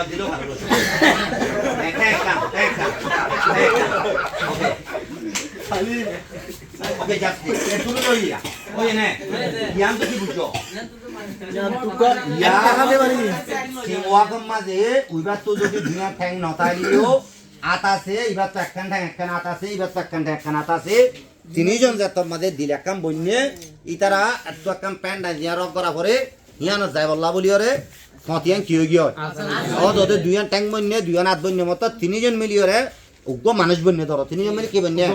দিলো ভালো ওকে যাচ্ছে শুরু করিয়া ওই নে ইয়ান তো কি বুঝছো ওয়াকম মাঝে উইবার তো যদি দুনিয়া ঠ্যাং নতাইলিও আতাছে এবার তো একখান ঠ্যাং একখান আতাছে এবার তো একখান ঠ্যাং একখান আতাছে তিনজন যাতর মাঝে দিল একখান বন্যে ইতারা এত একখান প্যান্ট দিয়া রক করা পরে ইয়ানো যাই বললা বলিওরে কতিয়ান কি হয়ে গিয়ে ও তোদের দুইয়ান ট্যাং বন্যে দুইয়ান হাত বন্যে মতো তিনজন মিলিওরে উগ্র মানুষ বন্যে ধরো তিনজন মিলে কি বন্যে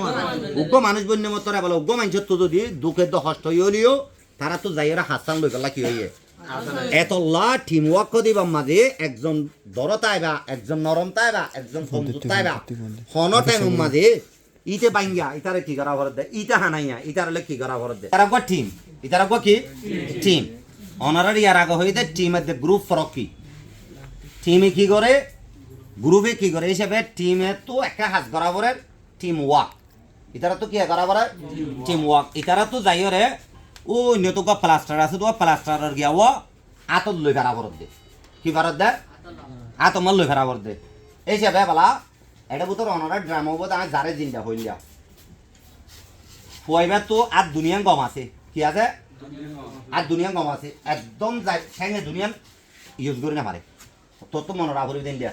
উগ্র মানুষ বন্যে মতো বলে উগ্র মানুষের তো যদি দুঃখের তো হস্ত হইলিও তারা তো যাই ওরা হাসান লই গেলা কি হইয়ে এতলা টিম ওয়ার্ক দিবা মাঝে একজন দরতাই বা একজন নরম তাই বা একজন কমজোর বা হন টাইম মাঝে ইতে বাইঙ্গা ইতারে কি করা ভরত দে ইটা হানাইয়া ইতারে কি করা ভরত দে তারা কো টিম ইতারা কো কি টিম অনারারি আর আগে হইতে টিমের দে গ্রুপ ফরক কি টিমে কি করে গ্রুপে কি করে হিসেবে টিমে তো একটা হাত করা ভরে টিম ওয়ার্ক ইতারা তো কি করা ভরে টিম ওয়ার্ক ইতারা তো যাইরে ও নেতো কা প্লাস্টার আছে তো প্লাস্টারের গিয়া ও আতল লই ফেরা ভরত দে কি ভরত দে আতমল লই ফেরা ভরত দে এই হিসেবে বলা এটা বুতর অনারা ড্রামা হবো আমি যারে জিনটা হইলিয়া ফুয়াইবা তো আর দুনিয়ান গম আছে কি আছে আর দুনিয়ান গম আছে একদম যাই ঠ্যাঙে দুনিয়ান ইউজ করি না পারে তোর তো মনে রাখবি দিন দিয়া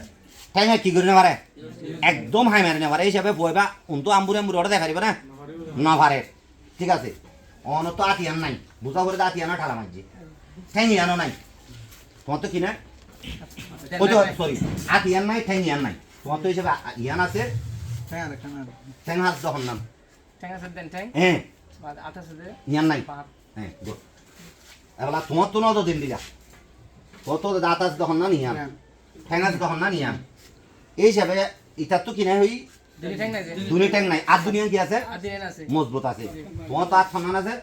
ঠ্যাঙে কি করি না পারে একদম হাই মারি না পারে এই হিসাবে ফুয়াইবা উনতো আম্বুরে আম্বুরে ওটা দেখারিব না পারে ঠিক আছে অন তো আতিয়ান নাই বুঝা করে আতিয়ানা ঠালা মারছি ঠ্যাঙিয়ানো নাই তোমার তো কি না ওই তো সরি আতিয়ান নাই ঠ্যাঙিয়ান নাই তোমার তো হিসেবে ইয়ান আছে ঠ্যাং হাত যখন নাম হ্যাঁ ইয়ান নাই হ্যাঁ এবার তোমার তো নজর দিন দিলা কত দাঁত আছে তখন না নিয়ান ঠ্যাং আছে তখন না নিয়ান এই হিসাবে ইটার তো কিনা হই দুনি ঠ্যাং নাই আর দুনিয়া কি আছে মজবুত আছে তোমার তো আট সন্ধান আছে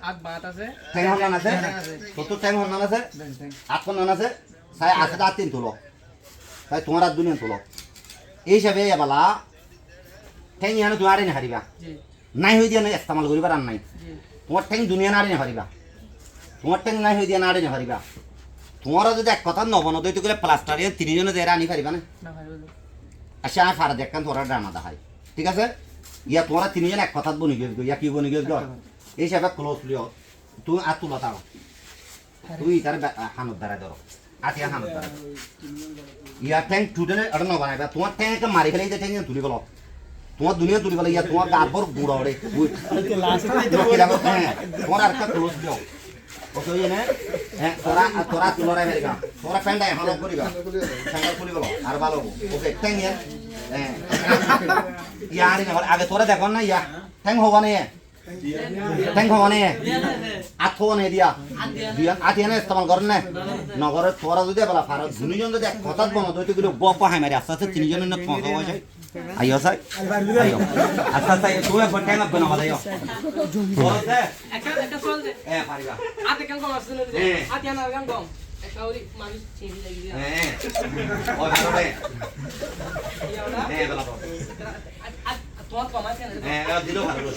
ঠ্যাং সন্ধান আছে কত ঠ্যাং সন্ধান আছে আট সন্ধান আছে সাই আছে আট তিন তুলো তাই তোমার আর দুনিয়া তুলো এই হিসাবে এবেলা ঠ্যাং ইয়ানো তুমি আরে না হারিবা নাই হয়ে দিয়া না ইস্তেমাল করিবার আর নাই তোমার ঠ্যাং দুনিয়া না আরে না হারিবা তোমার ঠ্যাং নাই হয়ে দিয়া না আরে না হারিবা তোমারও যদি এক কথা নবনদয় তো গেলে প্লাস্টারিয়া তিনজনে দেয় আনি পারিবা না আচ্ছা আমি ফারা দেখতাম তোরা ড্রামা দেখাই ঠিক আছে ইয়া তোমরা তিনজন এক কথা বনি গেছ ইয়া কি বনি গেছ এই হিসাবে ক্লোজ লিও তুই আর তুলা তাও তুই তার হানত দ্বারা ধরো আতিয়া হানত দ্বারা ইয়া ট্যাং টুটেলে এটা ন বানাইবা তোমার ট্যাংকে মারি ফেলে এই ট্যাং তুলি গেল তোমার দুনিয়া তুলি গেল ইয়া তোমার গাবর গুড়া ওরে তোমার আর একটা ক্লোজ দিও ওকে না হ্যাঁ তোরা তোরা তুলরাই ফেলবা তোরা প্যান্ডা এখন করিবা সাঙ্গাল খুলি গেল আর ভালো ওকে ট্যাং ইয়া হ্যাঁ ইয়া আরে না আগে তোরা দেখো না ইয়া ট্যাং হবা না ট্যাং হবা না আথো না দিয়া দিয়া আতিয়া না ইস্তেমাল করেন না নগরে তোরা যদি বলা ফারা দুইজন যদি এক কথা বনো তো এগুলো বপ হাই মারি আস্তে আস্তে তিনজনের না কথা হয় যায় আইও সাই আইও আস্তে আস্তে তুই এক ট্যাং আপ না বাদাইও বলতে একটা চল দে এ পারিবা আতে কেন কম আসলে আতিয়া না গান কম একটা ওই মানুষ চিনি লাগি দিয়া হ্যাঁ ও ভালো রে হ্যাঁ বলা বল তোমার কম আছে না হ্যাঁ দিলো ভালো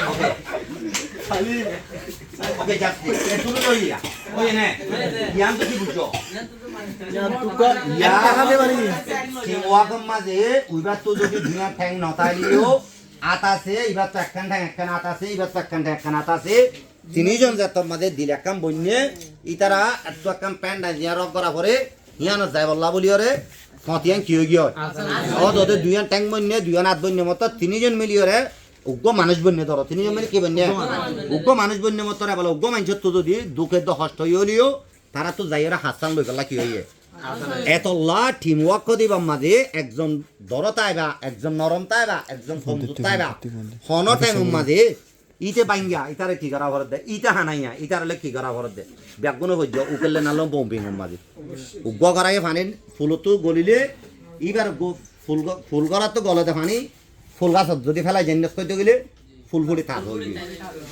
ওকে খালি ওকে যাচ্ছে শুরু করিয়া ওই নে ইয়ান তো কি বুঝছো ওয়াকম মাঝে উইবার তো যদি দুনিয়া ঠ্যাং নতাইলিও আতাছে এবার তো একখান ঠ্যাং একখান আতাছে এবার তো একখান ঠ্যাং একখান আতাছে তিনজন যাতর মাঝে দিল একখান বন্যে ইতারা এত একখান প্যান্ট দিয়া রক করা পরে ইয়ানো যাই বললা বলিওরে কতিয়ান কি হয়ে গিয়ে ও তোদের দুইয়ান ট্যাং বন্যে দুইয়ান হাত বন্যে মতো তিনজন মিলিওরে উগ্র মানুষ বন্যে ধরো তিনজন মিলে কি বন্যে উগ্র মানুষ বন্যে মতো বলে উগ্র মানুষের তো যদি দুঃখের তো হস্ত হইলিও তারা তো যাই ওরা হাসান লই গেলা কি হইয়ে এতলা টিম ওয়ার্ক দিবা মাঝে একজন দরতাই বা একজন নরম তাই বা একজন কমজোর তাই বা হন টাইম মাঝে ইতে বাইঙ্গা ইতারে কি করা ভরত দে ইটা হানাইয়া ইতারে কি করা ভরত দে ব্যাগুনো হইজ উকেলে নালো বম্পিং মাঝে উগ্র করাই পানি ফুলতো গলিলে ইবার ফুল করার তো গলতে পানি ফুল গাছ যদি ফেলাই জেন্ডস করতে গেলে ফুল ফুলি থাক হইবি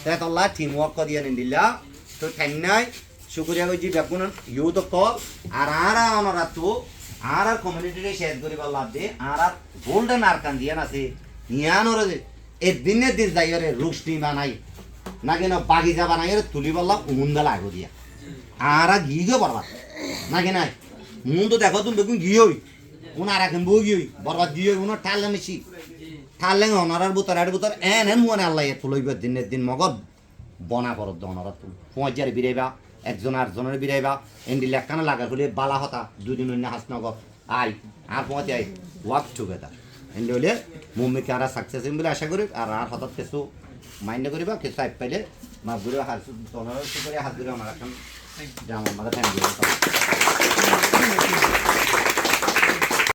এতলা টিম ওয়ার্ক দিয়ে নিলা তো ঠ্যাং নাই শুক্রিয়া করছি ব্যাগুন ইউ তো কল আর অনরা তো আর কমিউনিটিরে শেয়ার করিবার লাভ দে আর গোল্ডেন আরকান দিয়ে আছে ইয়ানোরে এ দিনের দিন যাই রে রুষ্টি বানাই না কেন বাগিচা বানাই তুলি বললাম উমুন্দা লাগো দিয়া আর গিয়ে বরবাদ নাকি নাই মন তো দেখো তুমি দেখুন গিয়ে উন আর এখন বউ গিয়ে বরবাদ গিয়ে উনার ঠাল্লা মেশি ঠাল্লেন অনারার বুতর আর বুতর এন মনে আল্লাহ তুলইব দিনের দিন মগর বনা করত অনারা তুল পঁয়জারে বিরাইবা একজন আরেকজনের বিরাইবা এন্ডি লেখানা লাগা করলে বালা হতা দুদিন অন্য হাসনগর আই আর পৌঁছে আই ওয়ার্ক টুগেদার এন্ডি হলে মুম্মিকে আর সাকসেস বলে আশা করি আর হঠাৎ কিছু মাইন্ড করিবা কিছু আইপ পাইলে মাছ ঘুরে হাত করে হাত ঘুরে আমার এখন যেমন আমাদের ফ্যামিলি